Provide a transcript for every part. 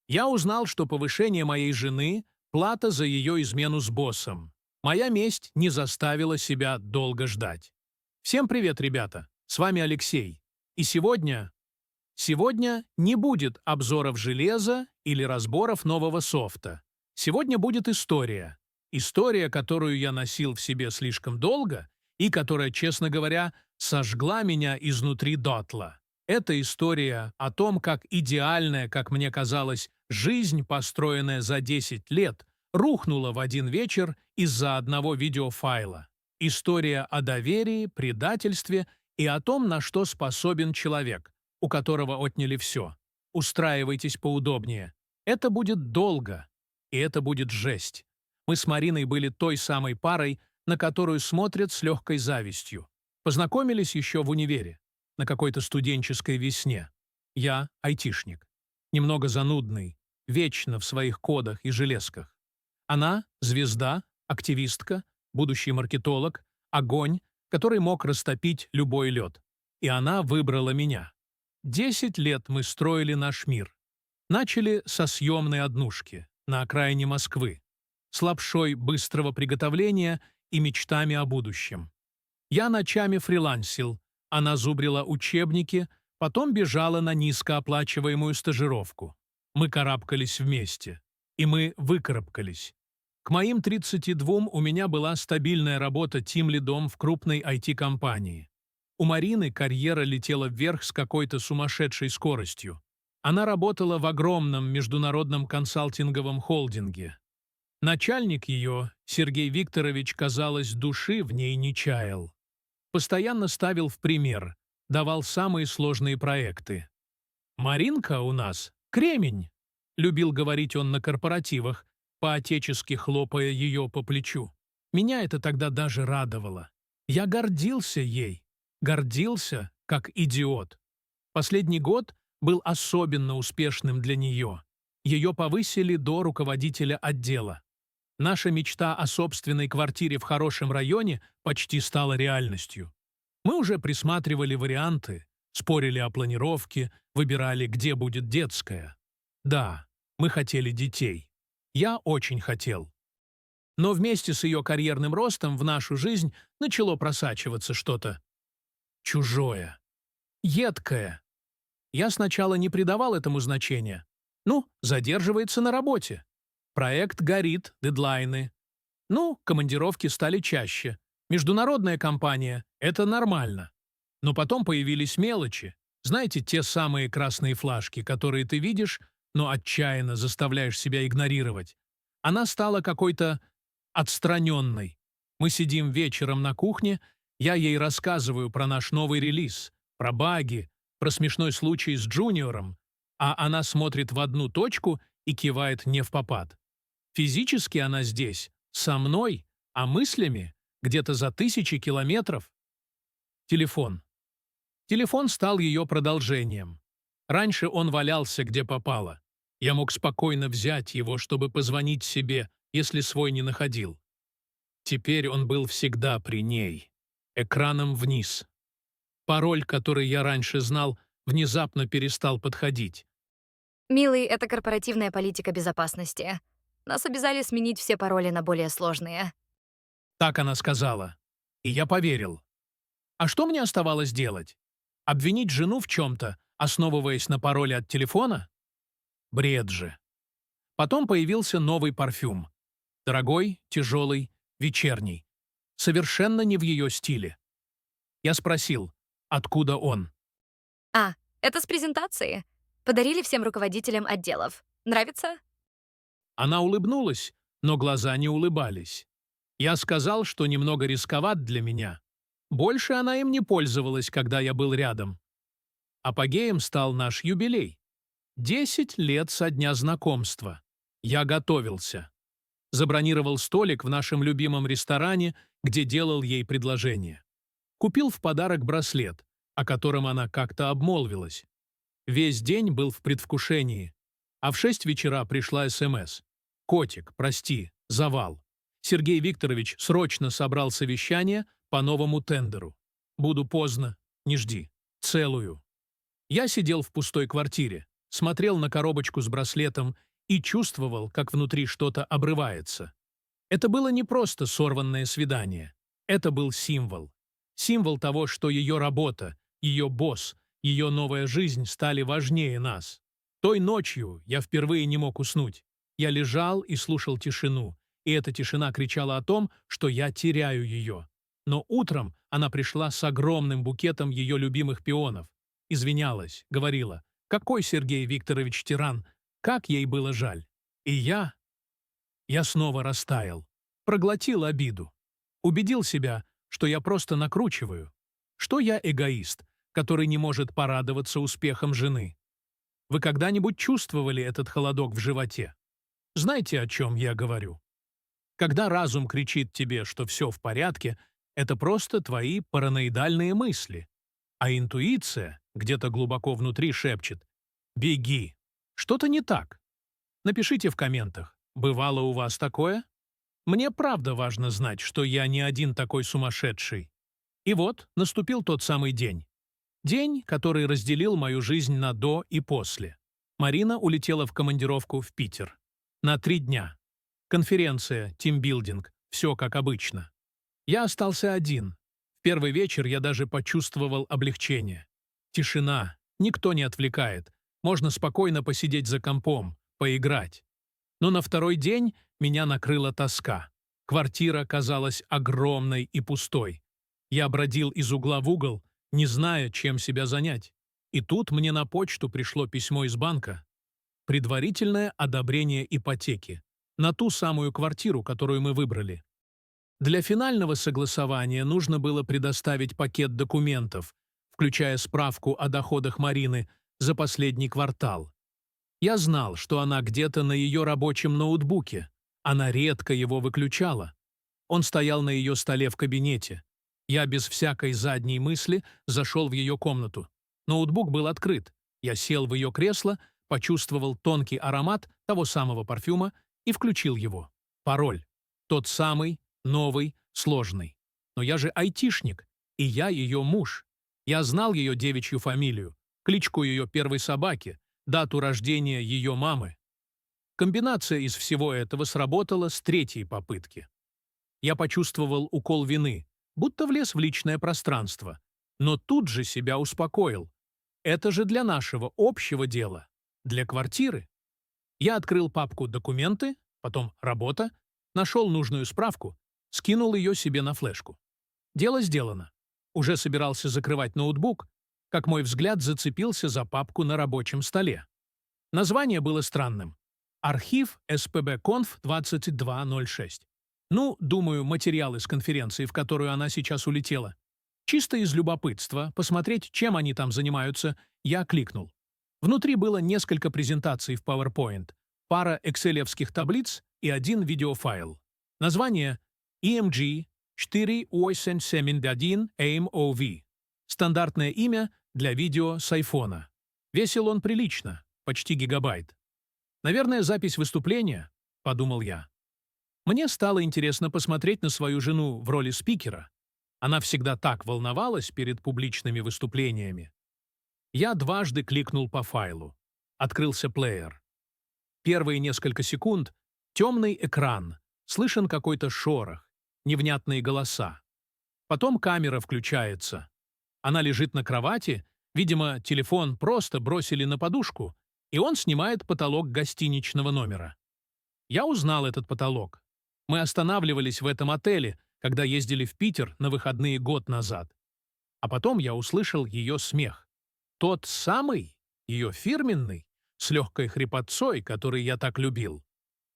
Я узнал, что повышение моей жены– плата за ее измену с боссом. Моя месть не заставила себя долго ждать. Всем привет, ребята! С вами Алексей. И сегодня не будет обзоров железа или разборов нового софта. Сегодня будет история. История, которую я носил в себе слишком долго и которая, честно говоря, сожгла меня изнутри дотла. Это история о том, как идеальная, как мне казалось, жизнь, построенная за 10 лет, рухнула в один вечер из-за одного видеофайла. История о доверии, предательстве и о том, на что способен человек, у которого отняли все. Устраивайтесь поудобнее. Это будет долго, и это будет жесть. Мы с Мариной были той самой парой, на которую смотрят с легкой завистью. Познакомились еще в универе, на какой-то студенческой весне. Я айтишник, немного занудный, вечно в своих кодах и железках. Она — звезда, активистка, будущий маркетолог, огонь, который мог растопить любой лед. И она выбрала меня. 10 лет мы строили наш мир. Начали со съемной однушки на окраине Москвы, с лапшой быстрого приготовления и мечтами о будущем. Я ночами фрилансил, она зубрила учебники, потом бежала на низкооплачиваемую стажировку. Мы карабкались вместе. И мы выкарабкались. К моим 32 у меня была стабильная работа тимлидом в крупной IT-компании. У Марины карьера летела вверх с какой-то сумасшедшей скоростью. Она работала в огромном международном консалтинговом холдинге. Начальник ее, Сергей Викторович, казалось, души в ней не чаял. Постоянно ставил в пример, давал самые сложные проекты. «Маринка у нас — кремень», — любил говорить он на корпоративах, по-отечески хлопая ее по плечу. Меня это тогда даже радовало. Я гордился ей. Гордился, как идиот. Последний год был особенно успешным для нее. Ее повысили до руководителя отдела. Наша мечта о собственной квартире в хорошем районе почти стала реальностью. Мы уже присматривали варианты, спорили о планировке, выбирали, где будет детская. Да, мы хотели детей. Я очень хотел. Но вместе с ее карьерным ростом в нашу жизнь начало просачиваться что-то чужое, едкое. Я сначала не придавал этому значения. Ну, задерживается на работе. Проект горит, дедлайны. Ну, командировки стали чаще. Международная компания — это нормально. Но потом появились мелочи. Знаете, те самые красные флажки, которые ты видишь, но отчаянно заставляешь себя игнорировать. Она стала какой-то отстраненной. Мы сидим вечером на кухне, я ей рассказываю про наш новый релиз, про баги, про смешной случай с Джуниором, а она смотрит в одну точку и кивает невпопад. Физически она здесь, со мной, а мыслями где-то за тысячи километров. Телефон. Телефон стал ее продолжением. Раньше он валялся где попало. Я мог спокойно взять его, чтобы позвонить себе, если свой не находил. Теперь он был всегда при ней, экраном вниз. Пароль, который я раньше знал, внезапно перестал подходить. Милый, это корпоративная политика безопасности. Нас обязали сменить все пароли на более сложные. Так она сказала. И я поверил. А что мне оставалось делать? Обвинить жену в чем-то, основываясь на пароле от телефона? Бред же. Потом появился новый парфюм. Дорогой, тяжелый, вечерний. Совершенно не в ее стиле. Я спросил, откуда он. А, это с презентации. Подарили всем руководителям отделов. Нравится? Она улыбнулась, но глаза не улыбались. Я сказал, что немного рисковат для меня. Больше она им не пользовалась, когда я был рядом. Апогеем стал наш юбилей. 10 лет со дня знакомства. Я готовился. Забронировал столик в нашем любимом ресторане, где делал ей предложение. Купил в подарок браслет, о котором она как-то обмолвилась. Весь день был в предвкушении. А в 6 вечера пришла СМС. «Котик, прости, завал. Сергей Викторович срочно собрал совещание по новому тендеру. Буду поздно, не жди. Целую». Я сидел в пустой квартире. смотрел на коробочку с браслетом и чувствовал, как внутри что-то обрывается. Это было не просто сорванное свидание. Это был символ. Символ того, что ее работа, ее босс, ее новая жизнь стали важнее нас. Той ночью я впервые не мог уснуть. Я лежал и слушал тишину, и эта тишина кричала о том, что я теряю ее. Но утром она пришла с огромным букетом ее любимых пионов. Извинялась, говорила, какой Сергей Викторович тиран, как ей было жаль. И я снова растаял, проглотил обиду. Убедил себя, что я просто накручиваю, что я эгоист, который не может порадоваться успехам жены. Вы когда-нибудь чувствовали этот холодок в животе? Знаете, о чем я говорю? Когда разум кричит тебе, что все в порядке, это просто твои параноидальные мысли. А интуиция где-то глубоко внутри шепчет «Беги! Что-то не так!» Напишите в комментах, бывало у вас такое? Мне правда важно знать, что я не один такой сумасшедший. И вот наступил тот самый день. День, который разделил мою жизнь на до и после. Марина улетела в командировку в Питер. На 3 дня. Конференция, тимбилдинг, все как обычно. Я остался один. В первый вечер я даже почувствовал облегчение. Тишина, никто не отвлекает. Можно спокойно посидеть за компом, поиграть. Но на второй день меня накрыла тоска. Квартира казалась огромной и пустой. Я бродил из угла в угол, не зная, чем себя занять. И тут мне на почту пришло письмо из банка. Предварительное одобрение ипотеки. На ту самую квартиру, которую мы выбрали. Для финального согласования нужно было предоставить пакет документов, включая справку о доходах Марины за последний квартал. Я знал, что она где-то на ее рабочем ноутбуке. Она редко его выключала. Он стоял на ее столе в кабинете. Я без всякой задней мысли зашел в ее комнату. Ноутбук был открыт. Я сел в ее кресло, почувствовал тонкий аромат того самого парфюма и включил его. Пароль. Тот самый, новый, сложный. Но я же айтишник, и я ее муж. Я знал ее девичью фамилию, кличку ее первой собаки, дату рождения ее мамы. Комбинация из всего этого сработала с 3-й попытки. Я почувствовал укол вины, будто влез в личное пространство, но тут же себя успокоил. Это же для нашего общего дела, для квартиры. Я открыл папку «Документы», потом «Работа», нашел нужную справку, скинул ее себе на флешку. Дело сделано. Уже собирался закрывать ноутбук, как мой взгляд зацепился за папку на рабочем столе. Название было странным. Архив СПБ-Конф 2206. Ну, думаю, материалы с конференции, в которую она сейчас улетела. Чисто из любопытства, посмотреть, чем они там занимаются, я кликнул. Внутри было несколько презентаций в PowerPoint, пара экселевских таблиц и один видеофайл. Название EMG 48171 AIM-OV. Стандартное имя для видео с айфона. Весил он прилично, почти гигабайт. «Наверное, запись выступления», — подумал я. Мне стало интересно посмотреть на свою жену в роли спикера. Она всегда так волновалась перед публичными выступлениями. Я дважды кликнул по файлу. Открылся плеер. Первые несколько секунд — темный экран, слышен какой-то шорох, невнятные голоса. Потом камера включается. Она лежит на кровати, видимо, телефон просто бросили на подушку, и он снимает потолок гостиничного номера. Я узнал этот потолок. Мы останавливались в этом отеле, когда ездили в Питер на выходные год назад. А потом я услышал ее смех. Тот самый, ее фирменный, с легкой хрипотцой, который я так любил.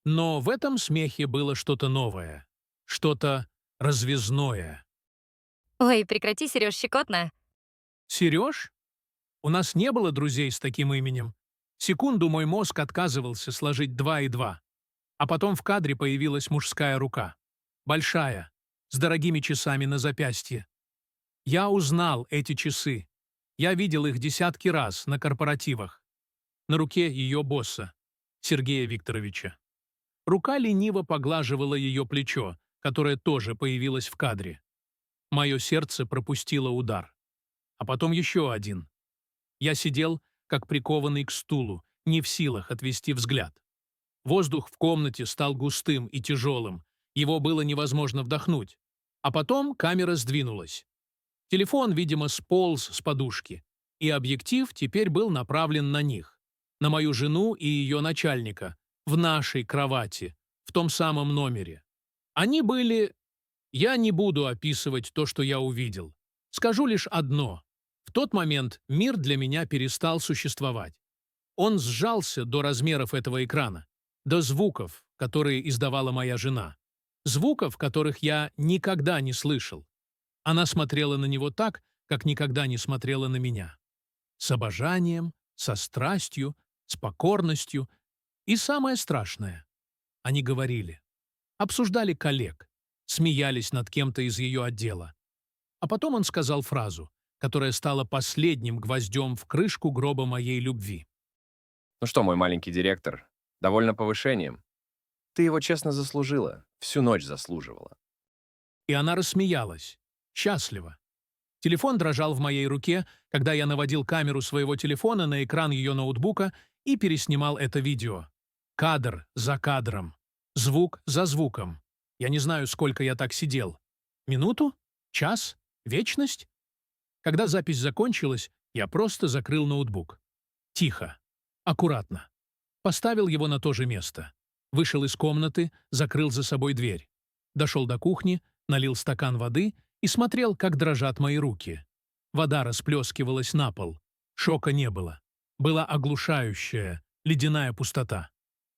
Но в этом смехе было что-то новое, что-то развязное. Ой, прекрати, Серёж, щекотно. Сереж? У нас не было друзей с таким именем. Секунду мой мозг отказывался сложить 2 и 2. А потом в кадре появилась мужская рука. Большая, с дорогими часами на запястье. Я узнал эти часы. Я видел их десятки раз на корпоративах. На руке ее босса, Сергея Викторовича. Рука лениво поглаживала ее плечо, которое тоже появилось в кадре. Мое сердце пропустило удар. А потом еще один. Я сидел, как прикованный к стулу, не в силах отвести взгляд. Воздух в комнате стал густым и тяжелым, его было невозможно вдохнуть. А потом камера сдвинулась. Телефон, видимо, сполз с подушки, и объектив теперь был направлен на них, на мою жену и ее начальника, в нашей кровати, в том самом номере. Они были... Я не буду описывать то, что я увидел. Скажу лишь одно. В тот момент мир для меня перестал существовать. Он сжался до размеров этого экрана, до звуков, которые издавала моя жена. Звуков, которых я никогда не слышал. Она смотрела на него так, как никогда не смотрела на меня. С обожанием, со страстью, с покорностью. И самое страшное. Они говорили. Обсуждали коллег. Смеялись над кем-то из ее отдела. А потом он сказал фразу, которая стала последним гвоздем в крышку гроба моей любви. Ну что, мой маленький директор, довольно повышением. Ты его честно заслужила, всю ночь заслуживала. И она рассмеялась. Счастливо. Телефон дрожал в моей руке, когда я наводил камеру своего телефона на экран ее ноутбука и переснимал это видео. Кадр за кадром. Звук за звуком. Я не знаю, сколько я так сидел. Минуту? Час? Вечность? Когда запись закончилась, я просто закрыл ноутбук. Тихо. Аккуратно. Поставил его на то же место. Вышел из комнаты, закрыл за собой дверь. Дошел до кухни, налил стакан воды и смотрел, как дрожат мои руки. Вода расплескивалась на пол. Шока не было. Была оглушающая, ледяная пустота.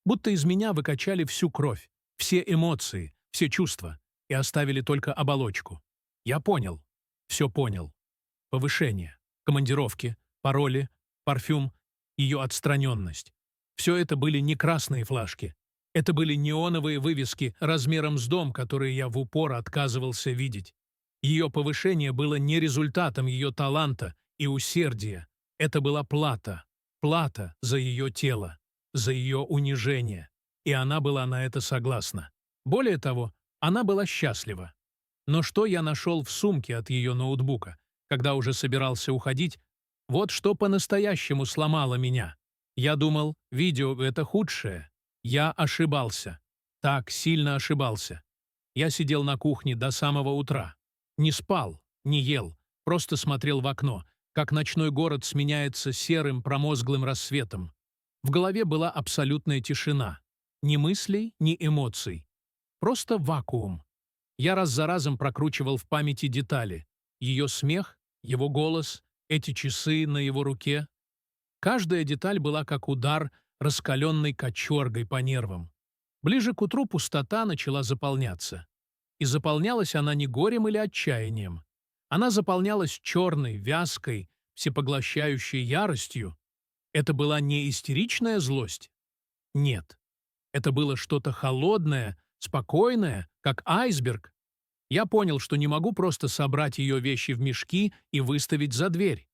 Будто из меня выкачали всю кровь, все эмоции, все чувства и оставили только оболочку. Я понял. Все понял. Повышение, командировки, пароли, парфюм, ее отстраненность. Все это были не красные флажки. Это были неоновые вывески размером с дом, которые я в упор отказывался видеть. Ее повышение было не результатом ее таланта и усердия. Это была плата. Плата за ее тело, за ее унижение. И она была на это согласна. Более того, она была счастлива. Но что я нашел в сумке от ее ноутбука, когда уже собирался уходить, вот что по-настоящему сломало меня. Я думал, видео — это худшее. Я ошибался. Так сильно ошибался. Я сидел на кухне до самого утра. Не спал, не ел, просто смотрел в окно, как ночной город сменяется серым промозглым рассветом. В голове была абсолютная тишина. Ни мыслей, ни эмоций. Просто вакуум. Я раз за разом прокручивал в памяти детали. Ее смех, его голос, эти часы на его руке. Каждая деталь была как удар раскаленной кочергой по нервам. Ближе к утру пустота начала заполняться. И заполнялась она не горем или отчаянием. Она заполнялась черной, вязкой, всепоглощающей яростью. Это была не истеричная злость. Нет. Это было что-то холодное, спокойное, как айсберг. Я понял, что не могу просто собрать ее вещи в мешки и выставить за дверь.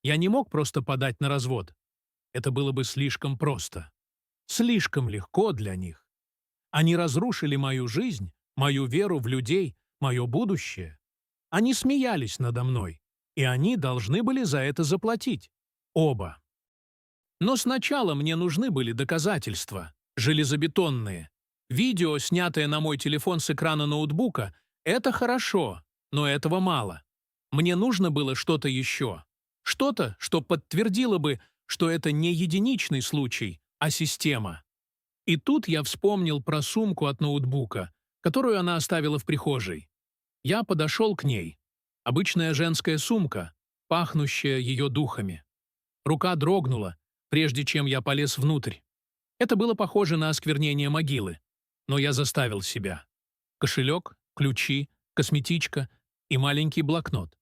Я не мог просто подать на развод. Это было бы слишком просто. Слишком легко для них. Они разрушили мою жизнь, мою веру в людей, мое будущее. Они смеялись надо мной, и они должны были за это заплатить. Оба. Но сначала мне нужны были доказательства, железобетонные. Видео, снятое на мой телефон с экрана ноутбука, это хорошо, но этого мало. Мне нужно было что-то еще. Что-то, что подтвердило бы, что это не единичный случай, а система. И тут я вспомнил про сумку от ноутбука, которую она оставила в прихожей. Я подошел к ней. Обычная женская сумка, пахнущая ее духами. Рука дрогнула, прежде чем я полез внутрь. Это было похоже на осквернение могилы. Но я заставил себя. Кошелек, ключи, косметичка и маленький блокнот.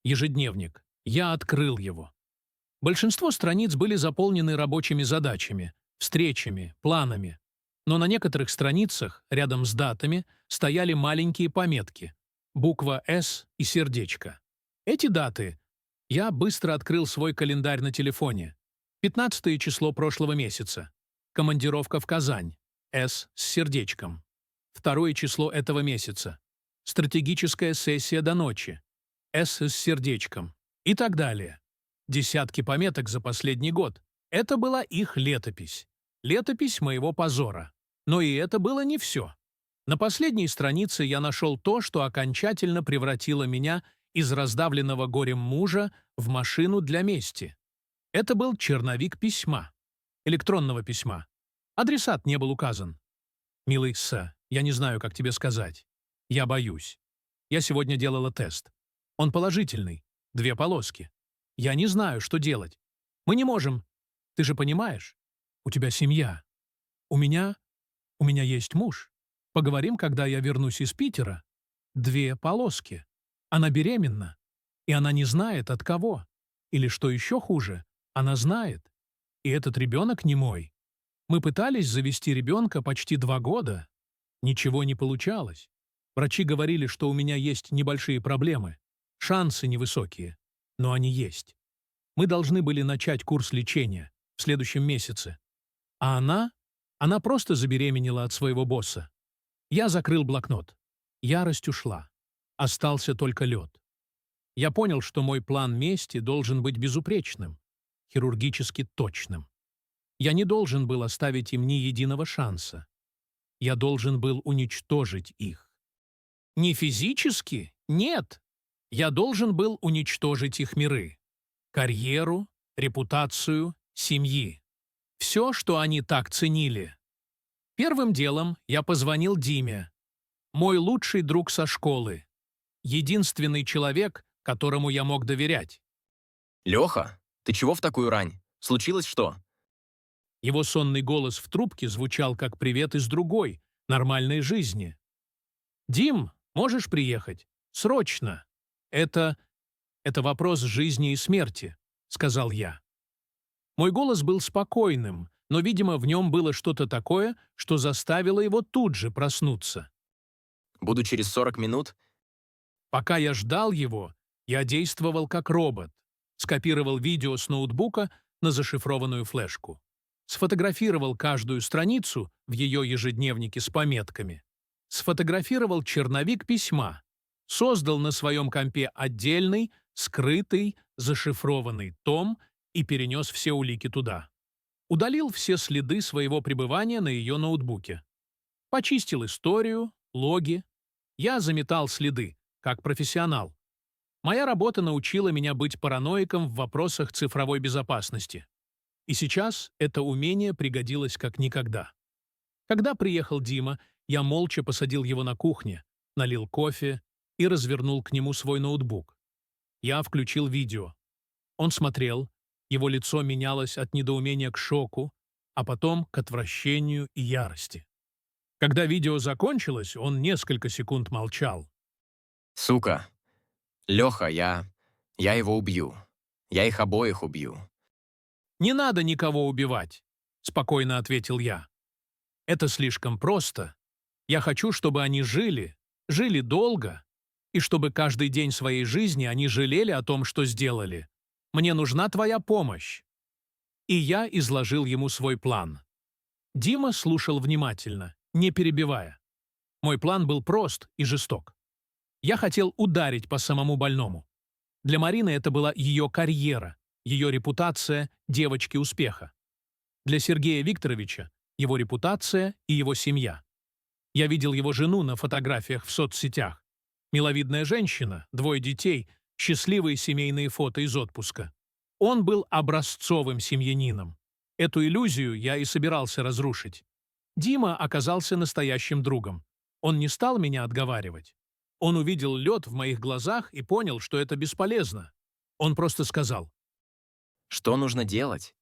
Ежедневник. Я открыл его. Большинство страниц были заполнены рабочими задачами, встречами, планами. Но на некоторых страницах, рядом с датами, стояли маленькие пометки. Буква «С» и сердечко. Эти даты... Я быстро открыл свой календарь на телефоне. 15 число прошлого месяца. Командировка в Казань. «С» с сердечком. 2 число этого месяца. Стратегическая сессия до ночи. «С» с сердечком. И так далее. десятки пометок за последний год. Это была их летопись. Летопись моего позора. Но и это было не все. На последней странице я нашел то, что окончательно превратило меня из раздавленного горем мужа в машину для мести. Это был черновик письма. Электронного письма. Адресат не был указан. «Милый С, я не знаю, как тебе сказать. Я боюсь. Я сегодня делала тест. Он положительный. 2 полоски. Я не знаю, что делать. Мы не можем. Ты же понимаешь? У тебя семья. У меня есть муж. Поговорим, когда я вернусь из Питера. 2 полоски. Она беременна. И она не знает, от кого. Или, что еще хуже, она знает. И этот ребенок не мой. Мы пытались завести ребенка почти 2 года. Ничего не получалось. Врачи говорили, что у меня есть небольшие проблемы. Шансы невысокие. Но они есть. Мы должны были начать курс лечения в следующем месяце. А она просто забеременела от своего босса. Я закрыл блокнот. Ярость ушла. Остался только лед. Я понял, что мой план мести должен быть безупречным, хирургически точным. Я не должен был оставить им ни единого шанса. Я должен был уничтожить их. Не физически? Нет. Я должен был уничтожить их миры. Карьеру, репутацию, семьи. Все, что они так ценили. Первым делом я позвонил Диме. Мой лучший друг со школы. Единственный человек, которому я мог доверять. «Леха, ты чего в такую рань? Случилось что?» Его сонный голос в трубке звучал как привет из другой, нормальной жизни. «Дим, можешь приехать? Срочно! Это вопрос жизни и смерти», — сказал я. Мой голос был спокойным, но, видимо, в нем было что-то такое, что заставило его тут же проснуться. «Буду через 40 минут?» Пока я ждал его, я действовал как робот. Скопировал видео с ноутбука на зашифрованную флешку. Сфотографировал каждую страницу в ее ежедневнике с пометками. Сфотографировал черновик письма. Создал на своем компе отдельный, скрытый, зашифрованный том и перенес все улики туда. Удалил все следы своего пребывания на ее ноутбуке. Почистил историю, логи. Я заметал следы, как профессионал. Моя работа научила меня быть параноиком в вопросах цифровой безопасности. И сейчас это умение пригодилось как никогда. Когда приехал Дима, я молча посадил его на кухне, налил кофе и развернул к нему свой ноутбук. Я включил видео. Он смотрел, его лицо менялось от недоумения к шоку, а потом к отвращению и ярости. Когда видео закончилось, он несколько секунд молчал. «Сука! Леха, я его убью. Я их обоих убью». «Не надо никого убивать», — спокойно ответил я. «Это слишком просто. Я хочу, чтобы они жили долго, и чтобы каждый день своей жизни они жалели о том, что сделали. Мне нужна твоя помощь». И я изложил ему свой план. Дима слушал внимательно, не перебивая. Мой план был прост и жесток. Я хотел ударить по самому больному. Для Марины это была ее карьера, ее репутация девочки успеха. Для Сергея Викторовича его репутация и его семья. Я видел его жену на фотографиях в соцсетях. Миловидная женщина, 2 детей, счастливые семейные фото из отпуска. Он был образцовым семьянином. Эту иллюзию я и собирался разрушить. Дима оказался настоящим другом. Он не стал меня отговаривать. Он увидел лед в моих глазах и понял, что это бесполезно. Он просто сказал: «Что нужно делать?»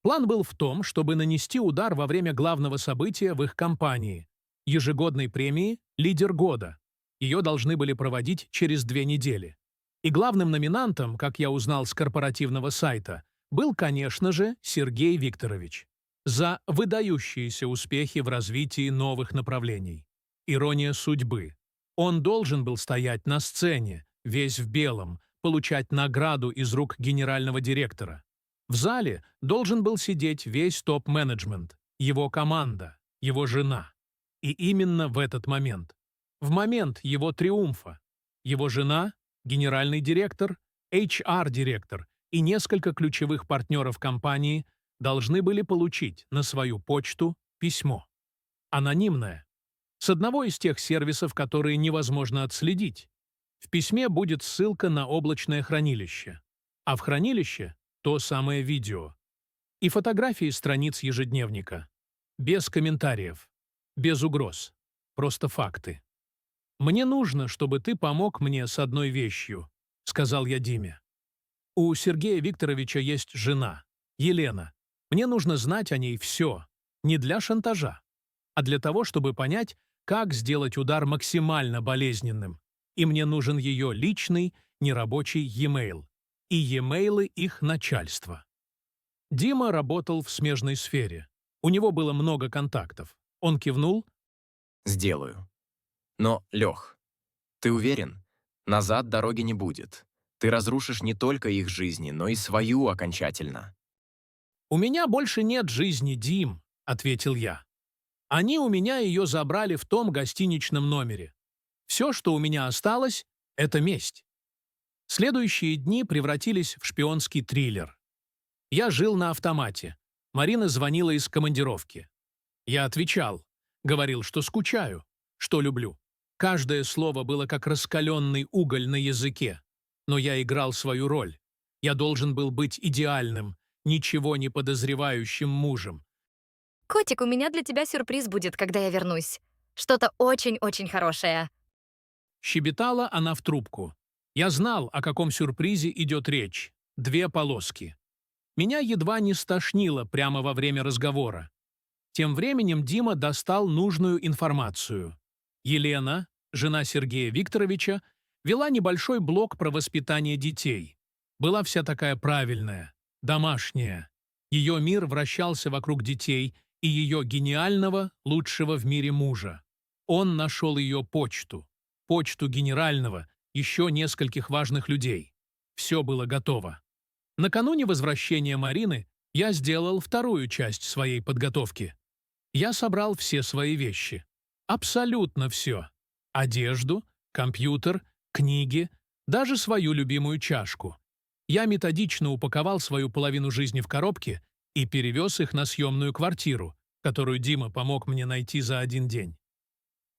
план был в том, чтобы нанести удар во время главного события в их компании – ежегодной премии «Лидер года». Ее должны были проводить через 2 недели. И главным номинантом, как я узнал с корпоративного сайта, был, конечно же, Сергей Викторович. За выдающиеся успехи в развитии новых направлений. Ирония судьбы. Он должен был стоять на сцене, весь в белом, получать награду из рук генерального директора. В зале должен был сидеть весь топ-менеджмент, его команда, его жена. И именно в этот момент, в момент его триумфа, его жена, генеральный директор, HR-директор и несколько ключевых партнеров компании должны были получить на свою почту письмо. Анонимное. С одного из тех сервисов, которые невозможно отследить. В письме будет ссылка на облачное хранилище, а в хранилище — то самое видео. И фотографии страниц ежедневника. Без комментариев, без угроз, просто факты. «Мне нужно, чтобы ты помог мне с одной вещью», — сказал я Диме. «У Сергея Викторовича есть жена, Елена. Мне нужно знать о ней все, не для шантажа, а для того, чтобы понять, как сделать удар максимально болезненным. И мне нужен ее личный, нерабочий e-mail и e-mailы их начальства». Дима работал в смежной сфере. У него было много контактов. Он кивнул. Сделаю. Но, Лех, ты уверен? Назад дороги не будет. Ты разрушишь не только их жизни, но и свою окончательно. «У меня больше нет жизни, Дим», — ответил я. «Они у меня ее забрали в том гостиничном номере. Все, что у меня осталось, — это месть». Следующие дни превратились в шпионский триллер. Я жил на автомате. Марина звонила из командировки. Я отвечал, говорил, что скучаю, что люблю. Каждое слово было как раскаленный уголь на языке. Но я играл свою роль. Я должен был быть идеальным, ничего не подозревающим мужем. Котик, у меня для тебя сюрприз будет, когда я вернусь. Что-то очень-очень хорошее. Щебетала она в трубку. Я знал, о каком сюрпризе идет речь. 2 полоски. Меня едва не стошнило прямо во время разговора. Тем временем Дима достал нужную информацию. Елена, жена Сергея Викторовича, вела небольшой блог про воспитание детей. Была вся такая правильная, домашняя. Ее мир вращался вокруг детей и ее гениального, лучшего в мире мужа. Он нашел ее почту генерального, еще нескольких важных людей. Все было готово. Накануне возвращения Марины я сделал вторую часть своей подготовки. Я собрал все свои вещи. Абсолютно все. Одежду, компьютер, книги, даже свою любимую чашку. Я методично упаковал свою половину жизни в коробке и перевез их на съемную квартиру, которую Дима помог мне найти за 1 день.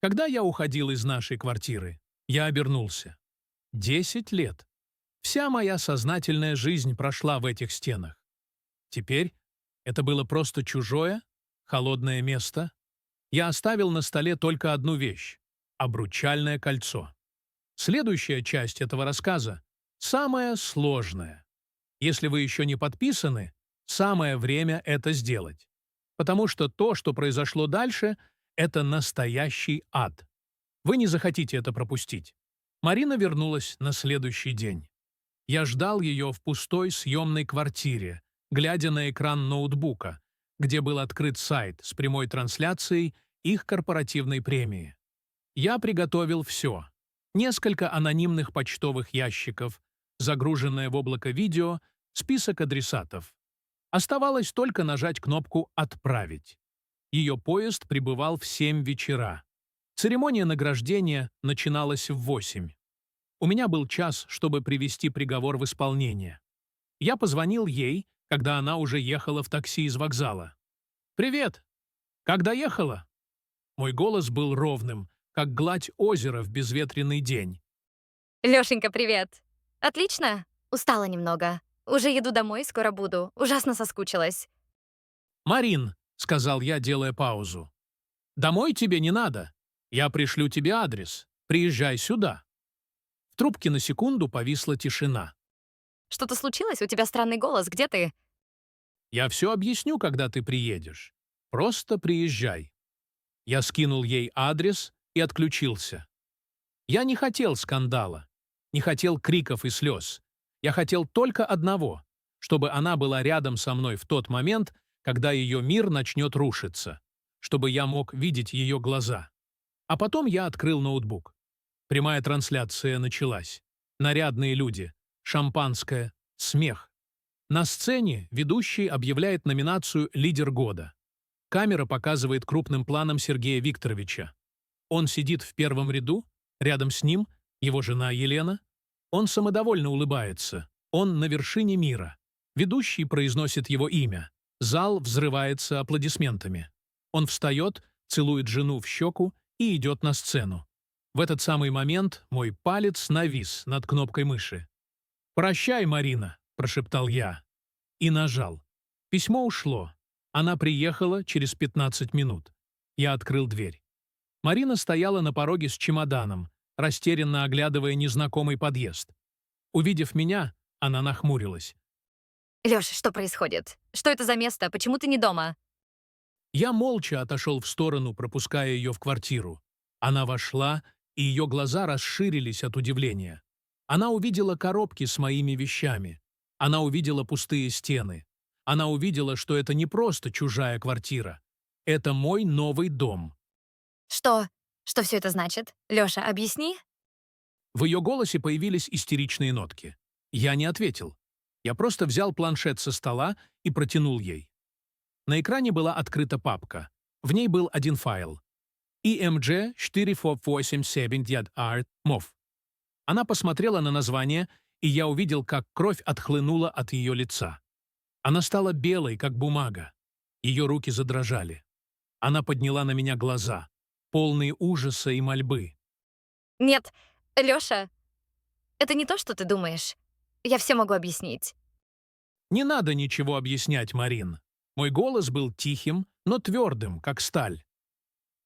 Когда я уходил из нашей квартиры, я обернулся. 10 лет. Вся моя сознательная жизнь прошла в этих стенах. Теперь это было просто чужое, холодное место. Я оставил на столе только одну вещь — обручальное кольцо. Следующая часть этого рассказа — самая сложная. Если вы еще не подписаны, самое время это сделать. Потому что то, что произошло дальше, это настоящий ад. Вы не захотите это пропустить. Марина вернулась на следующий день. Я ждал ее в пустой съемной квартире, глядя на экран ноутбука, где был открыт сайт с прямой трансляцией их корпоративной премии. Я приготовил все. Несколько анонимных почтовых ящиков, загруженное в облако видео, список адресатов. Оставалось только нажать кнопку «Отправить». Ее поезд прибывал в 7 вечера. Церемония награждения начиналась в 8. У меня был час, чтобы привести приговор в исполнение. Я позвонил ей, когда она уже ехала в такси из вокзала. «Привет! Как доехала?» Мой голос был ровным, как гладь озера в безветренный день. Лёшенька, привет. Отлично. Устала немного. Уже еду домой, скоро буду. Ужасно соскучилась. «Марин», — сказал я, делая паузу, — «домой тебе не надо. Я пришлю тебе адрес. Приезжай сюда». В трубке на секунду повисла тишина. Что-то случилось? У тебя странный голос. Где ты? «Я все объясню, когда ты приедешь. Просто приезжай». Я скинул ей адрес и отключился. Я не хотел скандала, не хотел криков и слез. Я хотел только одного, чтобы она была рядом со мной в тот момент, когда ее мир начнет рушиться, чтобы я мог видеть ее глаза. А потом я открыл ноутбук. Прямая трансляция началась. Нарядные люди, шампанское, смех. На сцене ведущий объявляет номинацию «Лидер года». Камера показывает крупным планом Сергея Викторовича. Он сидит в первом ряду, рядом с ним его жена Елена. Он самодовольно улыбается. Он на вершине мира. Ведущий произносит его имя. Зал взрывается аплодисментами. Он встает, целует жену в щеку и идет на сцену. В этот самый момент мой палец навис над кнопкой мыши. «Прощай, Марина», – прошептал я. И нажал. Письмо ушло. Она приехала через 15 минут. Я открыл дверь. Марина стояла на пороге с чемоданом, растерянно оглядывая незнакомый подъезд. Увидев меня, она нахмурилась. Лёш, что происходит? Что это за место? Почему ты не дома? Я молча отошел в сторону, пропуская ее в квартиру. Она вошла, и ее глаза расширились от удивления. Она увидела коробки с моими вещами. Она увидела пустые стены. Она увидела, что это не просто чужая квартира. Это мой новый дом. Что? Что все это значит? Лёша, объясни. В ее голосе появились истеричные нотки. Я не ответил. Я просто взял планшет со стола и протянул ей. На экране была открыта папка. В ней был один файл. EMG 44870 Art MOV. Она посмотрела на название, и я увидел, как кровь отхлынула от ее лица. Она стала белой, как бумага. Ее руки задрожали. Она подняла на меня глаза, полные ужаса и мольбы. Нет, Лёша, это не то, что ты думаешь. Я все могу объяснить. Не надо ничего объяснять, Марин. Мой голос был тихим, но твердым, как сталь.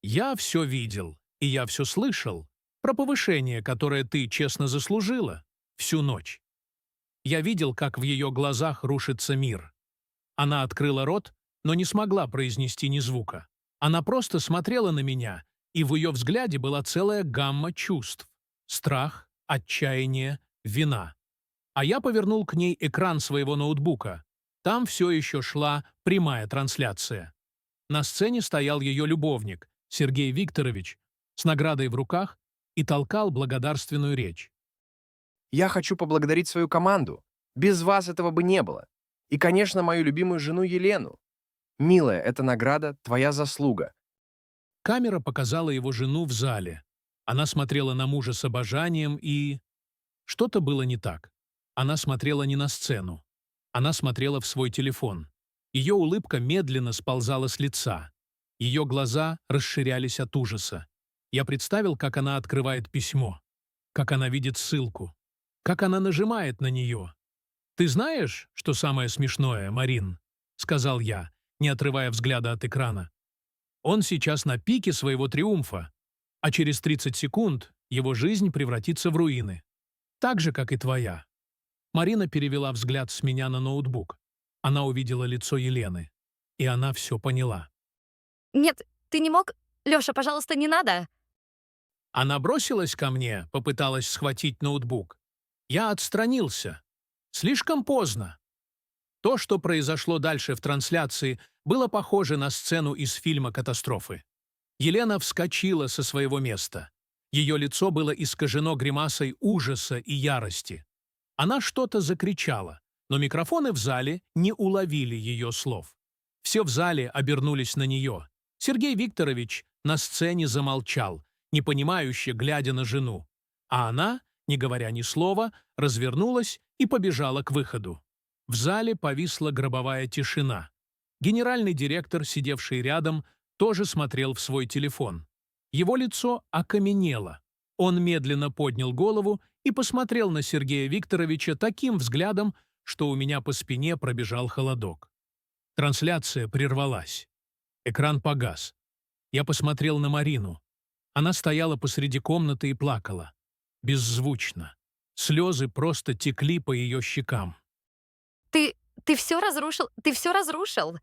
Я все видел, и я все слышал про повышение, которое ты честно заслужила всю ночь. Я видел, как в ее глазах рушится мир. Она открыла рот, но не смогла произнести ни звука. Она просто смотрела на меня, и в ее взгляде была целая гамма чувств. Страх, отчаяние, вина. А я повернул к ней экран своего ноутбука. Там все еще шла прямая трансляция. На сцене стоял ее любовник, Сергей Викторович, с наградой в руках и толкал благодарственную речь. Я хочу поблагодарить свою команду. Без вас этого бы не было. И, конечно, мою любимую жену Елену. Милая, эта награда — твоя заслуга. Камера показала его жену в зале. Она смотрела на мужа с обожанием, и... Что-то было не так. Она смотрела не на сцену. Она смотрела в свой телефон. Ее улыбка медленно сползала с лица. Ее глаза расширялись от ужаса. Я представил, как она открывает письмо, как она видит ссылку, как она нажимает на нее. «Ты знаешь, что самое смешное, Марин?» — сказал я, не отрывая взгляда от экрана. «Он сейчас на пике своего триумфа, а через 30 секунд его жизнь превратится в руины. Так же, как и твоя». Марина перевела взгляд с меня на ноутбук. Она увидела лицо Елены, и она все поняла. Нет, ты не мог... Лёша, пожалуйста, не надо. Она бросилась ко мне, попыталась схватить ноутбук. Я отстранился. Слишком поздно. То, что произошло дальше в трансляции, было похоже на сцену из фильма «Катастрофы». Елена вскочила со своего места. Ее лицо было искажено гримасой ужаса и ярости. Она что-то закричала, но микрофоны в зале не уловили ее слов. Все в зале обернулись на нее. Сергей Викторович на сцене замолчал, непонимающе глядя на жену. А она, не говоря ни слова, развернулась и побежала к выходу. В зале повисла гробовая тишина. Генеральный директор, сидевший рядом, тоже смотрел в свой телефон. Его лицо окаменело. Он медленно поднял голову и посмотрел на Сергея Викторовича таким взглядом, что у меня по спине пробежал холодок. Трансляция прервалась. Экран погас. Я посмотрел на Марину. Она стояла посреди комнаты и плакала. Беззвучно. Слезы просто текли по ее щекам. Ты все разрушил? Ты все разрушил?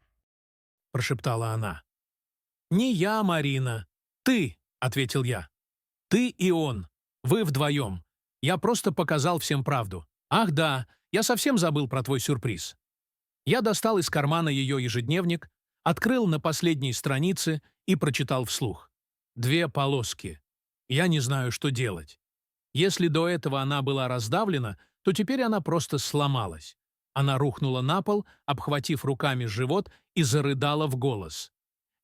Прошептала она. «Не я, Марина. Ты», — ответил я. «Ты и он. Вы вдвоем. Я просто показал всем правду. Ах да, я совсем забыл про твой сюрприз». Я достал из кармана ее ежедневник, открыл на последней странице и прочитал вслух. 2 полоски. Я не знаю, что делать. Если до этого она была раздавлена, то теперь она просто сломалась. Она рухнула на пол, обхватив руками живот, и зарыдала в голос.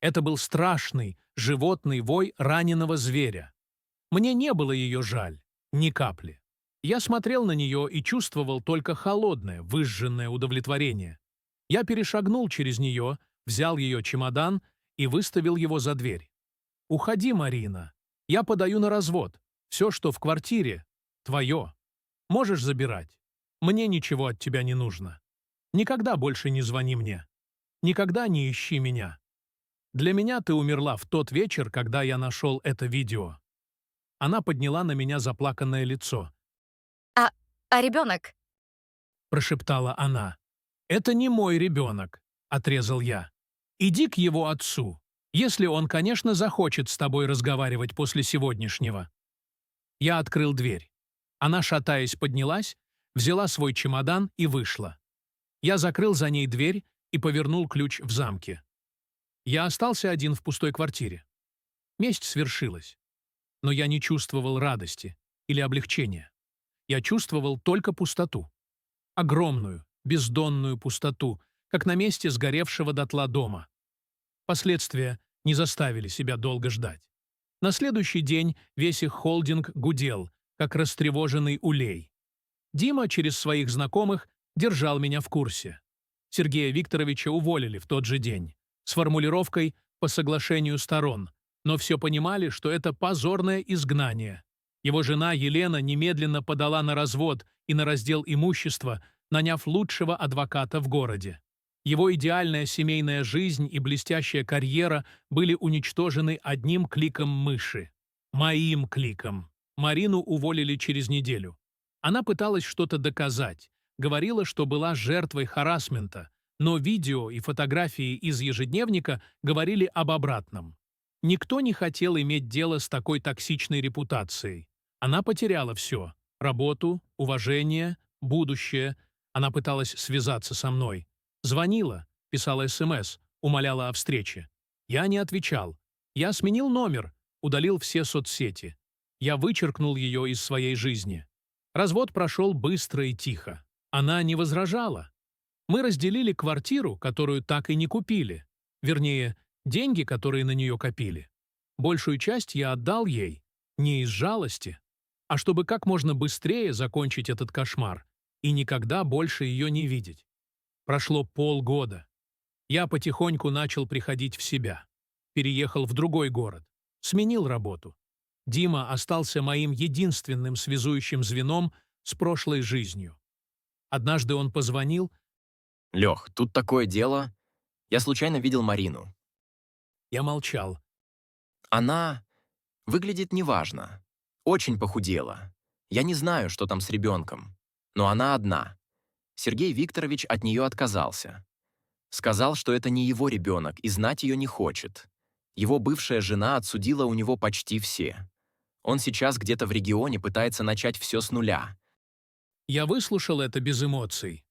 Это был страшный, животный вой раненого зверя. Мне не было ее жаль, ни капли. Я смотрел на нее и чувствовал только холодное, выжженное удовлетворение. Я перешагнул через нее, взял ее чемодан и выставил его за дверь. «Уходи, Марина. Я подаю на развод. Все, что в квартире, твое. Можешь забирать. Мне ничего от тебя не нужно. Никогда больше не звони мне. Никогда не ищи меня. Для меня ты умерла в тот вечер, когда я нашел это видео». Она подняла на меня заплаканное лицо. А ребенок? Прошептала она. «Это не мой ребенок», — отрезал я. «Иди к его отцу, если он, конечно, захочет с тобой разговаривать после сегодняшнего». Я открыл дверь. Она, шатаясь, поднялась, взяла свой чемодан и вышла. Я закрыл за ней дверь и повернул ключ в замке. Я остался один в пустой квартире. Месть свершилась. Но я не чувствовал радости или облегчения. Я чувствовал только пустоту. Огромную, бездонную пустоту, как на месте сгоревшего дотла дома. Последствия не заставили себя долго ждать. На следующий день весь их холдинг гудел, как растревоженный улей. Дима через своих знакомых держал меня в курсе. Сергея Викторовича уволили в тот же день, с формулировкой «по соглашению сторон», но все понимали, что это позорное изгнание. Его жена Елена немедленно подала на развод и на раздел имущества, наняв лучшего адвоката в городе. Его идеальная семейная жизнь и блестящая карьера были уничтожены одним кликом мыши. Моим кликом. Марину уволили через неделю. Она пыталась что-то доказать, говорила, что была жертвой харассмента, но видео и фотографии из ежедневника говорили об обратном. Никто не хотел иметь дело с такой токсичной репутацией. Она потеряла все – работу, уважение, будущее. Она пыталась связаться со мной. Звонила, писала СМС, умоляла о встрече. Я не отвечал. Я сменил номер, удалил все соцсети. Я вычеркнул ее из своей жизни. Развод прошел быстро и тихо. Она не возражала. Мы разделили квартиру, которую так и не купили. Вернее, деньги, которые на нее копили. Большую часть я отдал ей, не из жалости, а чтобы как можно быстрее закончить этот кошмар и никогда больше ее не видеть. Прошло полгода. Я потихоньку начал приходить в себя. Переехал в другой город. Сменил работу. Дима остался моим единственным связующим звеном с прошлой жизнью. Однажды он позвонил. «Лех, тут такое дело. Я случайно видел Марину. Я молчал. Она выглядит неважно. Очень похудела. Я не знаю, что там с ребенком. Но она одна. Сергей Викторович от нее отказался. Сказал, что это не его ребенок и знать ее не хочет. Его бывшая жена отсудила у него почти все. Он сейчас где-то в регионе пытается начать все с нуля. Я выслушал это без эмоций.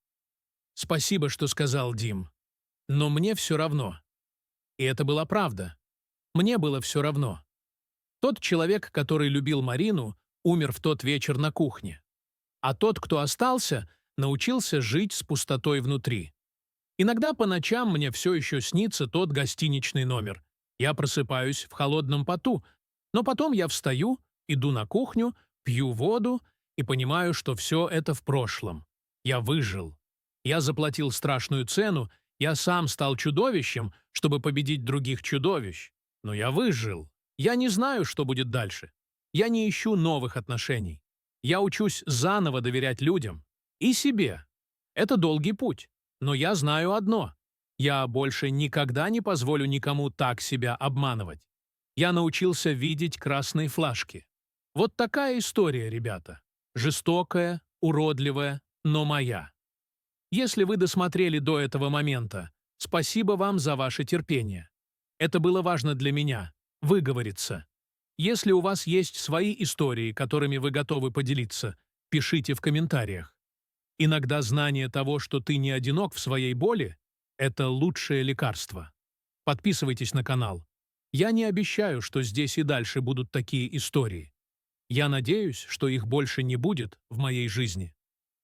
Спасибо, что сказал, Дим. Но мне все равно. И это была правда. Мне было все равно. Тот человек, который любил Марину, умер в тот вечер на кухне. А тот, кто остался, научился жить с пустотой внутри. Иногда по ночам мне все еще снится тот гостиничный номер. Я просыпаюсь в холодном поту, но потом я встаю, иду на кухню, пью воду и понимаю, что все это в прошлом. Я выжил. Я заплатил страшную цену, я сам стал чудовищем, чтобы победить других чудовищ. Но я выжил. Я не знаю, что будет дальше. Я не ищу новых отношений. Я учусь заново доверять людям. И себе. Это долгий путь. Но я знаю одно. Я больше никогда не позволю никому так себя обманывать. Я научился видеть красные флажки. Вот такая история, ребята. Жестокая, уродливая, но моя. Если вы досмотрели до этого момента, спасибо вам за ваше терпение. Это было важно для меня – выговориться. Если у вас есть свои истории, которыми вы готовы поделиться, пишите в комментариях. Иногда знание того, что ты не одинок в своей боли – это лучшее лекарство. Подписывайтесь на канал. Я не обещаю, что здесь и дальше будут такие истории. Я надеюсь, что их больше не будет в моей жизни.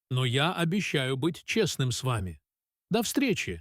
Но я обещаю быть честным с вами. До встречи!